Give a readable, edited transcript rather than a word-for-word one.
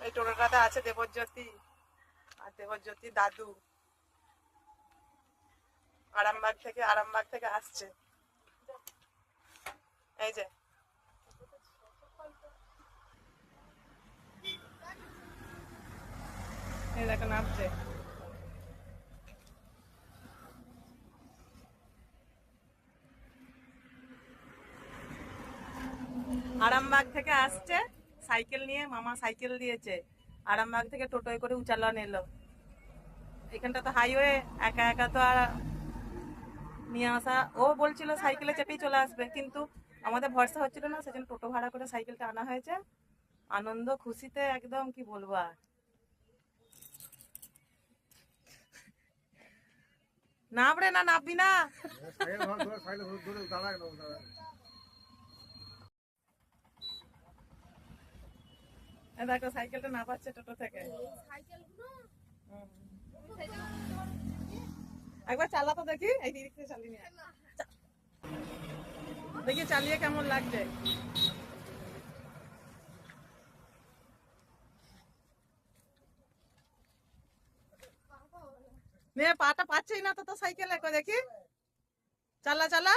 এই টোটোটাতে আছে দেবজ্যোতি আর দেবজ্যোতি দাদু। আরামবাগ থেকে আসছে। এই যে এই দেখো নামছে। আরামবাগ থেকে আসছে সাইকেল নিয়ে, মামা সাইকেল দিয়েছে। আরামবাগ থেকে টোটোয় করে উচালন এলো। এখানটা তো হাইওয়ে, একা একা তো আর নিয়ে আসা। ও বলছিল সাইকেলে চেপেই চলে আসবে, কিন্তু আমাদের ভরসা হচ্ছিল না, সেজন্য টোটো ভাড়া করে সাইকেলটা আনা হয়েছে। আনন্দ খুশিতে একদম কি বলবো আর। নামরে না, নামবি না। দেখো সাইকেলটা না পাচ্ছে টোটো থেকে। একবার চালা তো দেখি, এই রিক্সা চালিয়ে নিয়ে দেখি চালিয়ে কেমন লাগছে। পাটা পাচ্ছেই না তো সাইকেলে, দেখি চালা চালা।